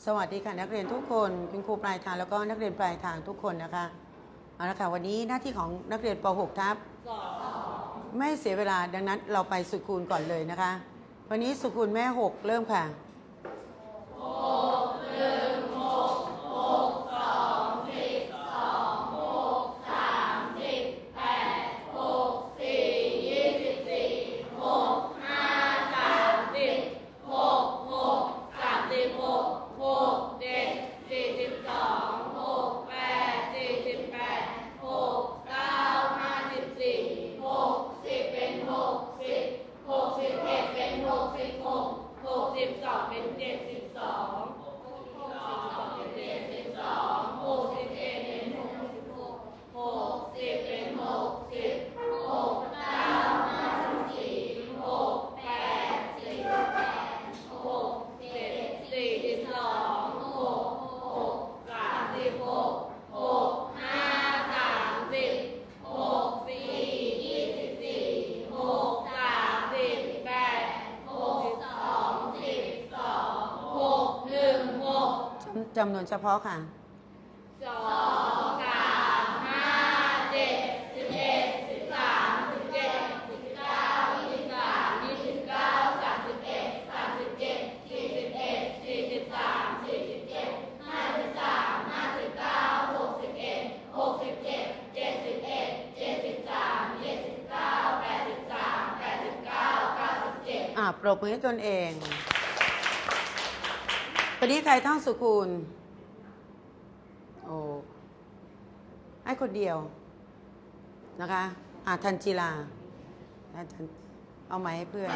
สวัสดีค่ะนักเรียนทุกคนคุณครูปลายทางแล้วก็นักเรียนปลายทางทุกคนนะคะเอาละค่ะวันนี้หน้าที่ของนักเรียนป .6 ทับไม่เสียเวลาดังนั้นเราไปสุคูณก่อนเลยนะคะวันนี้สุคูณแม่6เริ่มค่ะจำนวนเฉพาะค่ะปรบมือให้ตนเองตอนนี้ใครท่องสุคูณโอ้ให้คนเดียวนะคะทันจีลาเอาไม้ให้เพื่อน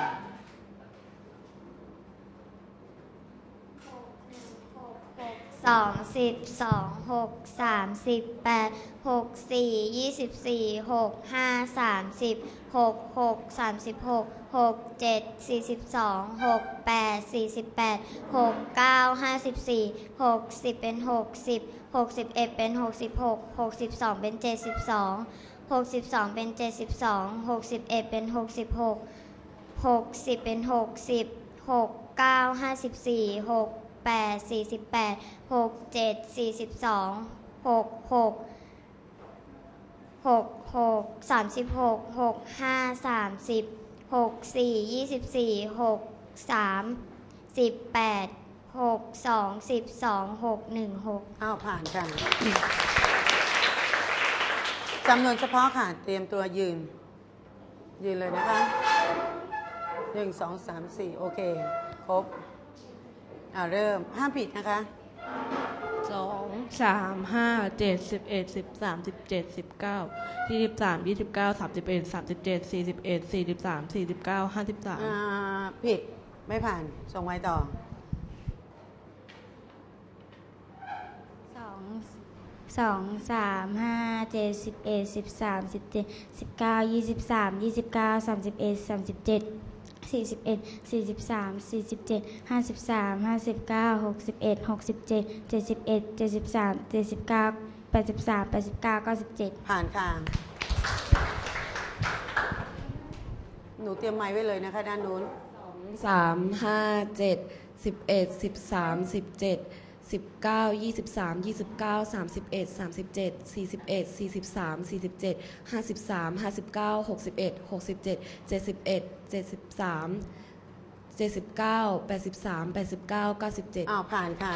ผ่านค่ะจำนวนเฉพาะค่ะเตรียมตัวยืนเลยนะคะ1 2 3 4โอเคครบเริ่มห้ามผิดนะคะ2 3 5 7 11 13 17 19 23 29 31 37 41 43 49 53ผิดไม่ผ่านส่งไว้ต่อ2 3 5 7 11 13 17 19 23 29 31 37 41 43 47 53 59 61 67 71 73 79 83 89 97ผ่านค่ะหนูเตรียมไม้ไว้เลยนะคะด้านนู้น3 5 7 11 13 17 19 23 29 31 37 41 43 47 53 59 61 67 71 73 79 83 89 97ผ่านค่ะ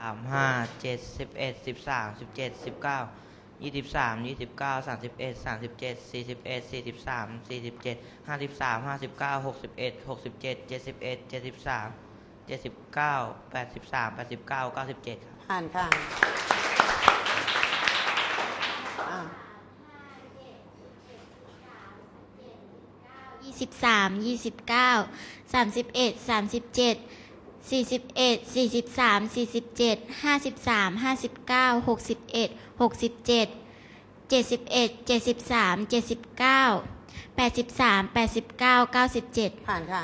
3 5 7 11 13 17 19 23 29 31 37 41 43 47 53 59 61 67 71 73 79 83 89 97ผ่านค่ะ23 29 31 37 41 43 47 53 59 61 67 71 73 79 83 89 97ผ่านค่ะ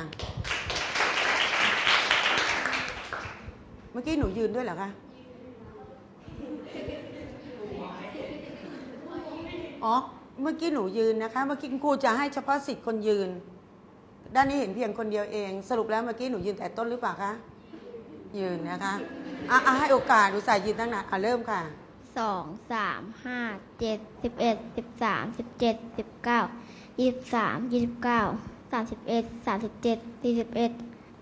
เมื่อกี้หนูยืนด้วยเหรอคะ เมื่อกี้หนูยืนนะคะ เมื่อกี้คุณครูจะให้เฉพาะสิทธิ์คนยืน ด้านนี้เห็นเพียงคนเดียวเอง สรุปแล้วเมื่อกี้หนูยืนแต่ต้นหรือเปล่าคะยืนนะคะให้โอกาสอุตส่าห์ยืนตั้งนานเริ่มค่ะ 2 3 5 7 11 13 17 19 23 29 31 37 41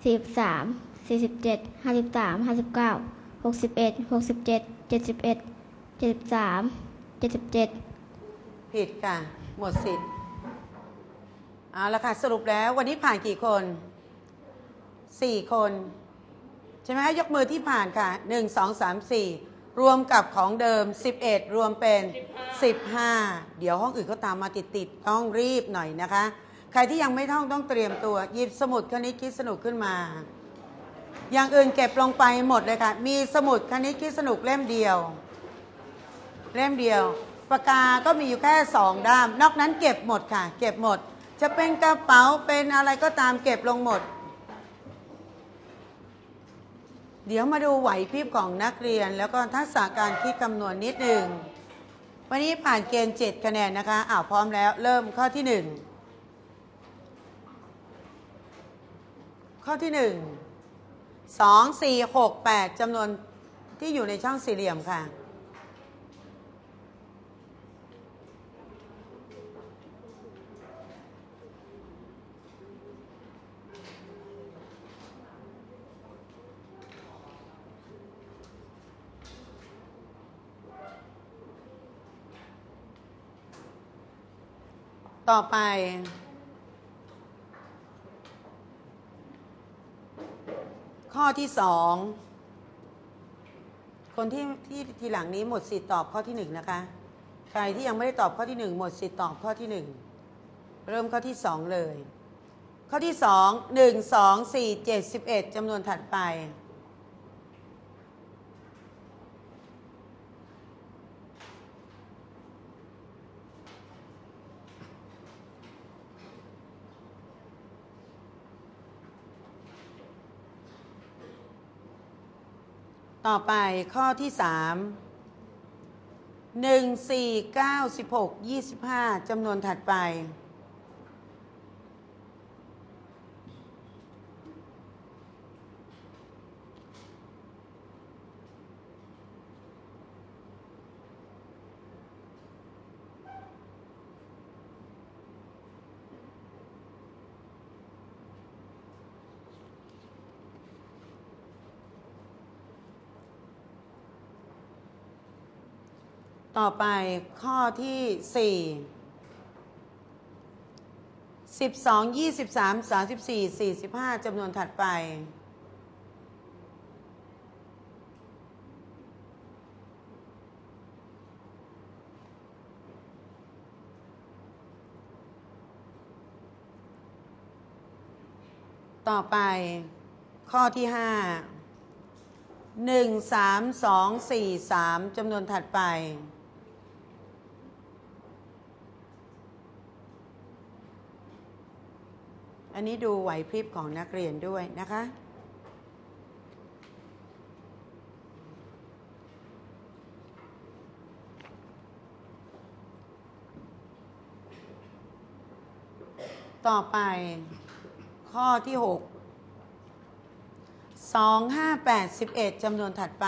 43 47 53 59 61 67 71 73 77 ผิดค่ะ หมดสิทธิ์เอาละค่ะ สรุปแล้ววันนี้ผ่านกี่คน4 คนใช่ไหมยกมือที่ผ่านค่ะ1 2 3 4รวมกับของเดิม11รวมเป็น15เดี๋ยวห้องอื่นเขาตามมาติดๆต้องรีบหน่อยนะคะ ใครที่ยังไม่ท่องต้องเตรียมตัวหยิบสมุดคณิตคิดสนุกขึ้นมา อย่างอื่นเก็บลงไปหมดเลยค่ะมีสมุดคณิตคิดสนุกเล่มเดียวปากกาก็มีอยู่แค่2 ด้ามนอกนั้นเก็บหมดค่ะเก็บหมดจะเป็นกระเป๋าเป็นอะไรก็ตามเก็บลงหมดเดี๋ยวมาดูไหวพริบของนักเรียนแล้วก็ทักษะการคิดคำนวณนิดหนึ่งวันนี้ผ่านเกณฑ์7คะแนนนะคะพร้อมแล้วเริ่มข้อที่1ข้อที่1 2 4 6 8จำนวนที่อยู่ในช่องสี่เหลี่ยมค่ะต่อไปข้อที่2คนที่ทีหลังนี้หมดสิทธิ์ตอบข้อที่1นะคะใครที่ยังไม่ได้ตอบข้อที่1หมดสิทธิ์ตอบข้อที่1เริ่มข้อที่2เลยข้อที่2 1 2 4 7 11จำนวนถัดไปต่อไปข้อที่3 1 4 9 16 25จำนวนถัดไปต่อไปข้อที่4 12 23 34 45จำนวนถัดไปต่อไปข้อที่5 1 3 2 4 3จำนวนถัดไปอันนี้ดูไหวพริบของนักเรียนด้วยนะคะต่อไปข้อที่6 2 5 8 11จำนวนถัดไป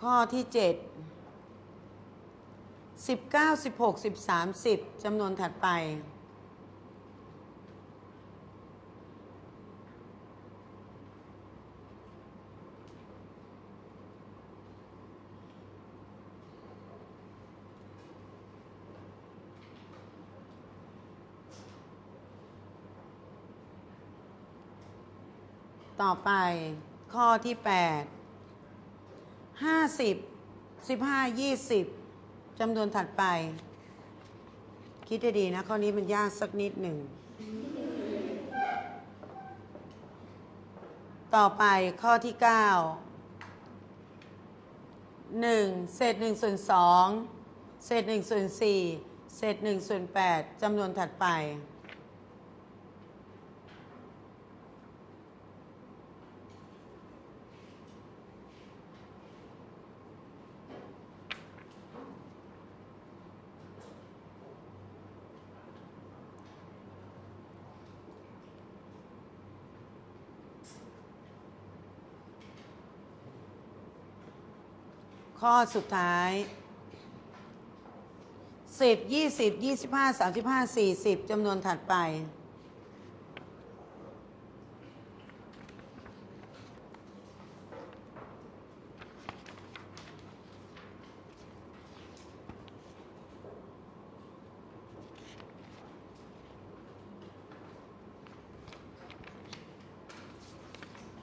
ข้อที่7 19 16 13 10จำนวนถัดไปต่อไปข้อที่8 50 15 20จำนวนถัดไปคิดให้ดีนะข้อนี้มันยากสักนิดหนึ่งต่อไปข้อที่9 1 เศษ1ส่วน2เศษ1ส่วน4เศษ1ส่วน8จำนวนถัดไปข้อสุดท้าย10 20 25 35 40จำนวนถัดไป